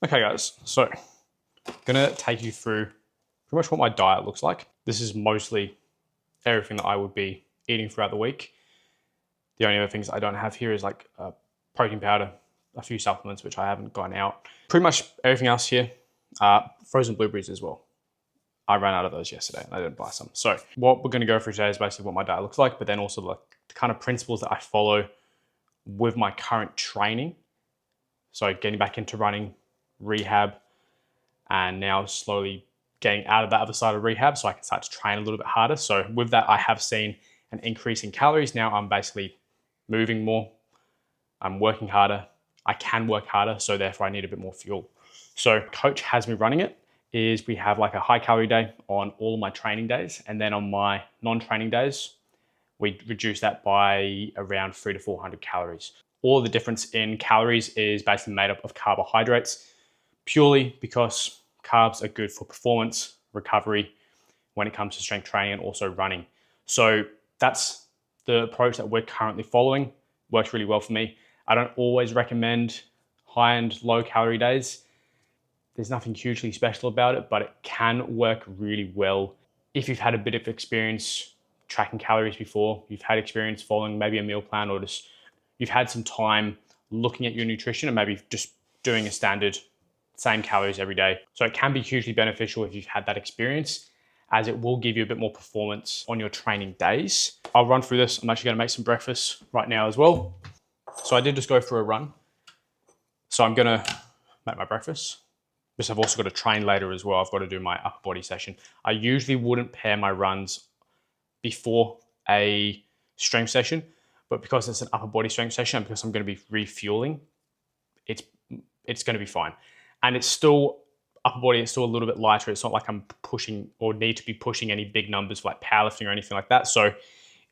Okay guys, so I'm gonna take you through pretty much what my diet looks like. This is mostly everything that I would be eating throughout the week. The only other things I don't have here is like protein powder, a few supplements which I haven't gotten out. Pretty much everything else here, frozen blueberries as well. I ran out of those yesterday and I didn't buy some. So what we're gonna go through today is basically what my diet looks like, but then also the kind of principles that I follow with my current training. So getting back into running, rehab, and now slowly getting out of that other side of rehab so I can start to train a little bit harder. So with that, I have seen an increase in calories. Now I'm basically moving more, I'm working harder, I can work harder, so therefore I need a bit more fuel. So coach has me running it, is we have like a high calorie day on all of my training days, and then on my non-training days, we reduce that by around 300 to 400 calories. All the difference in calories is basically made up of carbohydrates, purely because carbs are good for performance, recovery, when it comes to strength training and also running. So that's the approach that we're currently following. Works really well for me. I don't always recommend high and low calorie days. There's nothing hugely special about it, but it can work really well if you've had a bit of experience tracking calories before, you've had experience following maybe a meal plan, or just you've had some time looking at your nutrition and maybe just doing a standard same calories every day. So it can be hugely beneficial if you've had that experience, as it will give you a bit more performance on your training days. I'll run through this. I'm actually gonna make some breakfast right now as well. So I did just go for a run. So I'm gonna make my breakfast. Because I've also got to train later as well. I've got to do my upper body session. I usually wouldn't pair my runs before a strength session, but because it's an upper body strength session and because I'm going to be refueling, it's going to be fine. And it's still upper body, it's still a little bit lighter. It's not like I'm pushing or need to be pushing any big numbers for like powerlifting or anything like that. So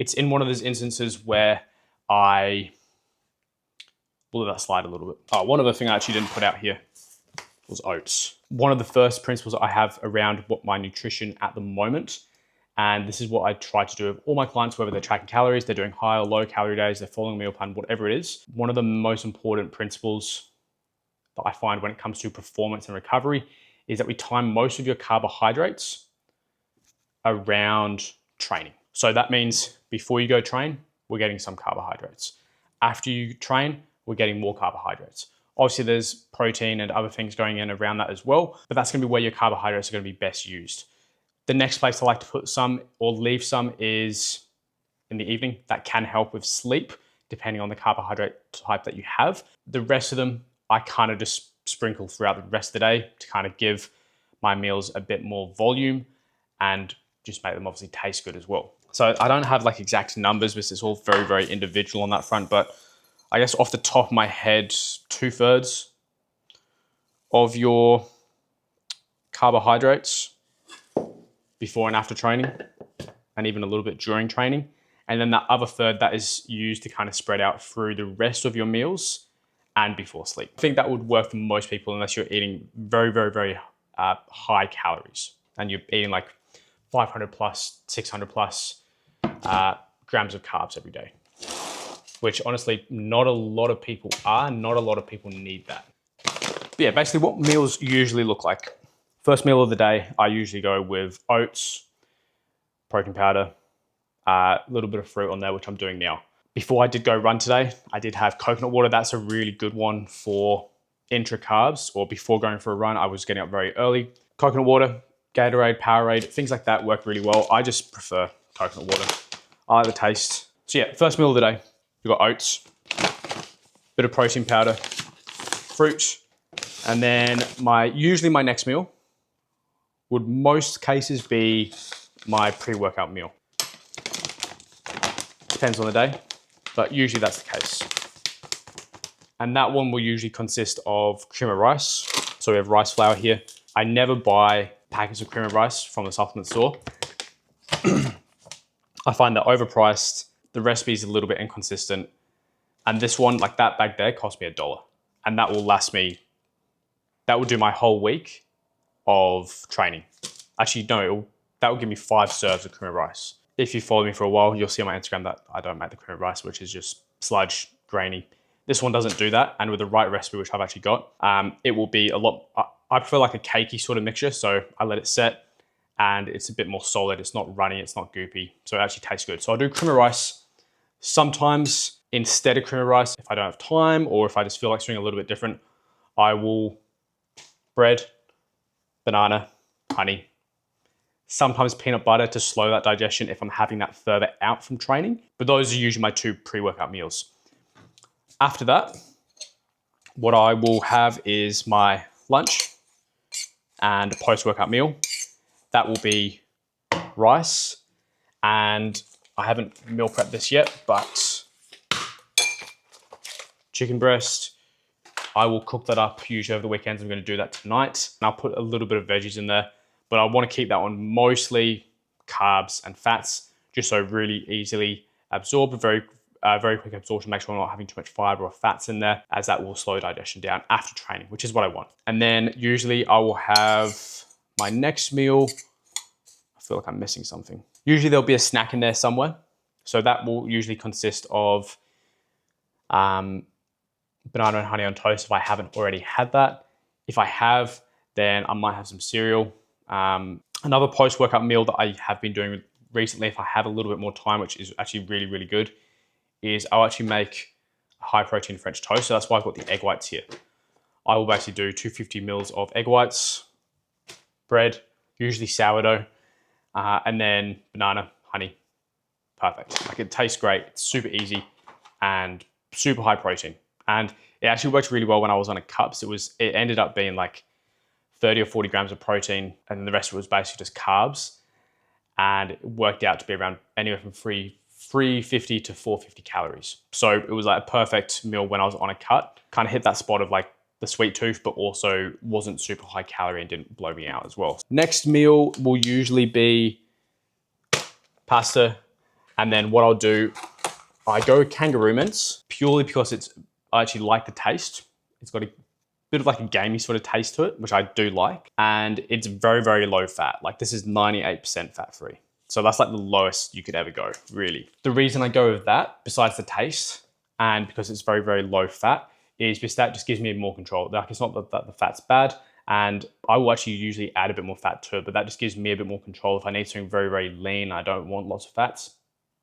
it's in one of those instances where I will let that slide a little bit. Oh, one other thing I actually didn't put out here was oats. One of the first principles I have around what my nutrition at the moment, and this is what I try to do with all my clients, whether they're tracking calories, they're doing high or low calorie days, they're following a meal plan, whatever it is. One of the most important principles that I find when it comes to performance and recovery is that we time most of your carbohydrates around training. So that means before you go train, we're getting some carbohydrates. After you train, we're getting more carbohydrates. Obviously, there's protein and other things going in around that as well, but that's going to be where your carbohydrates are going to be best used. The next place I like to put some or leave some is in the evening. That can help with sleep, depending on the carbohydrate type that you have. The rest of them, I kind of just sprinkle throughout the rest of the day to kind of give my meals a bit more volume and just make them obviously taste good as well. So I don't have like exact numbers because it's all very, very individual on that front, but I guess off the top of my head, 2/3 of your carbohydrates before and after training, and even a little bit during training. And then that other third that is used to kind of spread out through the rest of your meals and before sleep. I think that would work for most people unless you're eating very, very, very high calories and you're eating like 500 plus, 600 plus grams of carbs every day, which honestly, not a lot of people are, not a lot of people need that. But yeah, basically what meals usually look like. First meal of the day, I usually go with oats, protein powder, a little bit of fruit on there, which I'm doing now. Before I did go run today, I did have coconut water. That's a really good one for intra carbs, or before going for a run, I was getting up very early. Coconut water, Gatorade, Powerade, things like that work really well. I just prefer coconut water. I like the taste. So yeah, first meal of the day, we've got oats, bit of protein powder, fruit, and then usually my next meal would most cases be my pre-workout meal. Depends on the day, but usually that's the case. And that one will usually consist of cream of rice. So we have rice flour here. I never buy packets of cream of rice from the supplement store. I find that overpriced, the recipe is a little bit inconsistent. And this one, like that bag there, cost me $1. And that will last me, that will do my whole week of training. Actually, no, that will give me 5 serves of cream of rice. If you follow me for a while, you'll see on my Instagram that I don't make the cream of rice, which is just sludge, grainy, This one doesn't do that. And with the right recipe, which I've actually got, it will be a lot, I prefer like a cakey sort of mixture. So I let it set and it's a bit more solid. It's not runny, it's not goopy. So it actually tastes good. So I do cream of rice sometimes instead of cream of rice. If I don't have time or if I just feel like something a little bit different, I will bread, banana, honey, sometimes peanut butter to slow that digestion if I'm having that further out from training. But those are usually my 2 pre-workout meals. After that, what I will have is my lunch and a post-workout meal. That will be rice, and I haven't meal prepped this yet, but chicken breast. I will cook that up usually over the weekends. I'm going to do that tonight. And I'll put a little bit of veggies in there, but I want to keep that one mostly carbs and fats, just so really easily absorb, very quick absorption. Make sure I'm not having too much fiber or fats in there, as that will slow digestion down after training, which is what I want. And then usually I will have my next meal. I feel like I'm missing something. Usually there'll be a snack in there somewhere. So that will usually consist of banana and honey on toast if I haven't already had that. If I have, then I might have some cereal. Another post-workout meal that I have been doing recently, if I have a little bit more time, which is actually really, really good, is I'll actually make a high protein French toast. So that's why I've got the egg whites here. I will basically do 250 mils of egg whites, bread, usually sourdough, and then banana, honey. Perfect. Like, it tastes great. It's super easy and super high protein. And it actually worked really well when I was on a cups. It ended up being like 30 or 40 grams of protein, and then the rest of it was basically just carbs. And it worked out to be around anywhere from 350 to 450 calories. So it was like a perfect meal when I was on a cut. Kind of hit that spot of like the sweet tooth, but also wasn't super high calorie and didn't blow me out as well. Next meal will usually be pasta. And then what I'll do, I go kangaroo mince purely because I actually like the taste. It's got a bit of like a gamey sort of taste to it, which I do like. And it's very, very low fat. Like, this is 98% fat free. So that's like the lowest you could ever go, really. The reason I go with that, besides the taste and because it's very, very low fat, is because that just gives me more control. Like, it's not that the fat's bad, and I will actually usually add a bit more fat to it, but that just gives me a bit more control. If I need something very, very lean, I don't want lots of fats,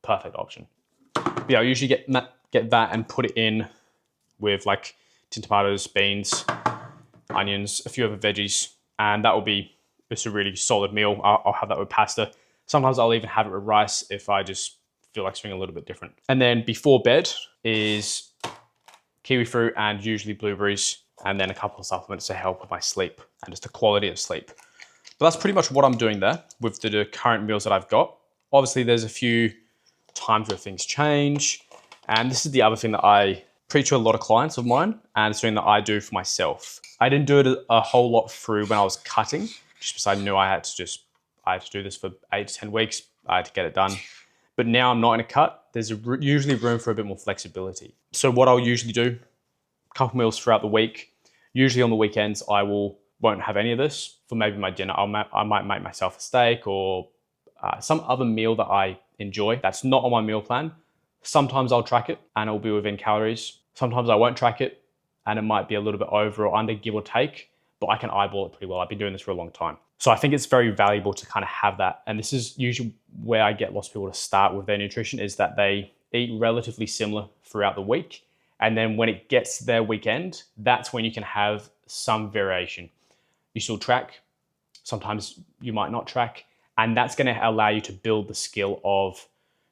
perfect option. But yeah, I usually get that and put it in with like tin tomatoes, beans, onions, a few other veggies, and that will be just a really solid meal. I'll have that with pasta. Sometimes I'll even have it with rice if I just feel like something a little bit different. And then before bed is kiwi fruit and usually blueberries, and then a couple of supplements to help with my sleep and just the quality of sleep. But that's pretty much what I'm doing there with the current meals that I've got. Obviously, there's a few times where things change, and this is the other thing that I preach to a lot of clients of mine, and it's something that I do for myself. I didn't do it a whole lot through when I was cutting, just because I knew I had to do this for 8 to 10 weeks. I had to get it done. But now I'm not in a cut. There's usually room for a bit more flexibility. So what I'll usually do, a couple meals throughout the week. Usually on the weekends, I won't have any of this. For maybe my dinner, I might make myself a steak or some other meal that I enjoy that's not on my meal plan. Sometimes I'll track it and it'll be within calories. Sometimes I won't track it and it might be a little bit over or under, give or take, but I can eyeball it pretty well. I've been doing this for a long time. So I think it's very valuable to kind of have that. And this is usually where I get lots of people to start with their nutrition, is that they eat relatively similar throughout the week. And then when it gets their weekend, that's when you can have some variation. You still track, sometimes you might not track, and that's going to allow you to build the skill of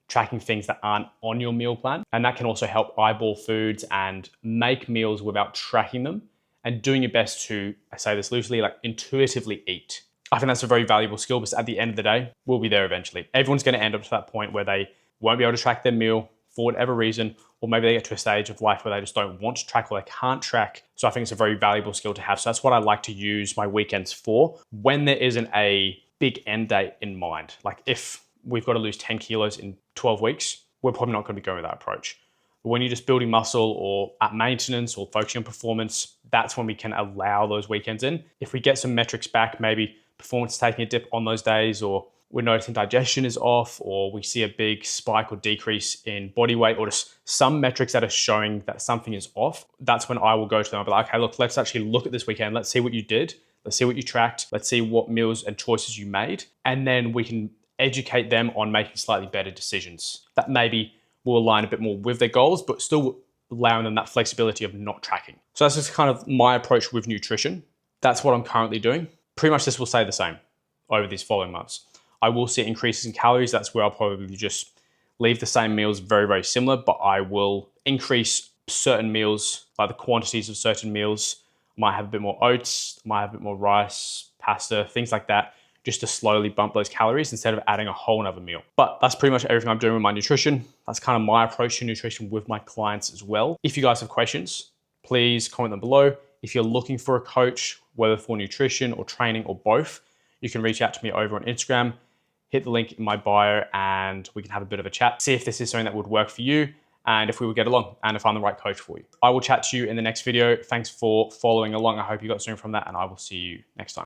tracking things that aren't on your meal plan. And that can also help eyeball foods and make meals without tracking them and doing your best to, I say this loosely, like intuitively eat. I think that's a very valuable skill, because at the end of the day, we'll be there eventually. Everyone's going to end up to that point where they won't be able to track their meal for whatever reason, or maybe they get to a stage of life where they just don't want to track or they can't track. So I think it's a very valuable skill to have. So that's what I like to use my weekends for when there isn't a big end date in mind. Like, if we've got to lose 10 kilos in 12 weeks, we're probably not going to be going with that approach. But when you're just building muscle or at maintenance or focusing on performance, that's when we can allow those weekends in. If we get some metrics back, maybe performance is taking a dip on those days, or we're noticing digestion is off, or we see a big spike or decrease in body weight, or just some metrics that are showing that something is off, that's when I will go to them and be like, okay, look, let's actually look at this weekend. Let's see what you did. Let's see what you tracked. Let's see what meals and choices you made. And then we can educate them on making slightly better decisions that maybe will align a bit more with their goals, but still allowing them that flexibility of not tracking. So that's just kind of my approach with nutrition. That's what I'm currently doing. Pretty much this will stay the same over these following months. I will see increases in calories. That's where I'll probably just leave the same meals very, very similar, but I will increase certain meals, like the quantities of certain meals. Might have a bit more oats, might have a bit more rice, pasta, things like that, just to slowly bump those calories instead of adding a whole nother meal. But that's pretty much everything I'm doing with my nutrition. That's kind of my approach to nutrition with my clients as well. If you guys have questions, please comment them below. If you're looking for a coach, whether for nutrition or training or both, you can reach out to me over on Instagram, hit the link in my bio, and we can have a bit of a chat, see if this is something that would work for you, and if we would get along, and if I'm the right coach for you. I will chat to you in the next video. Thanks for following along. I hope you got something from that, and I will see you next time.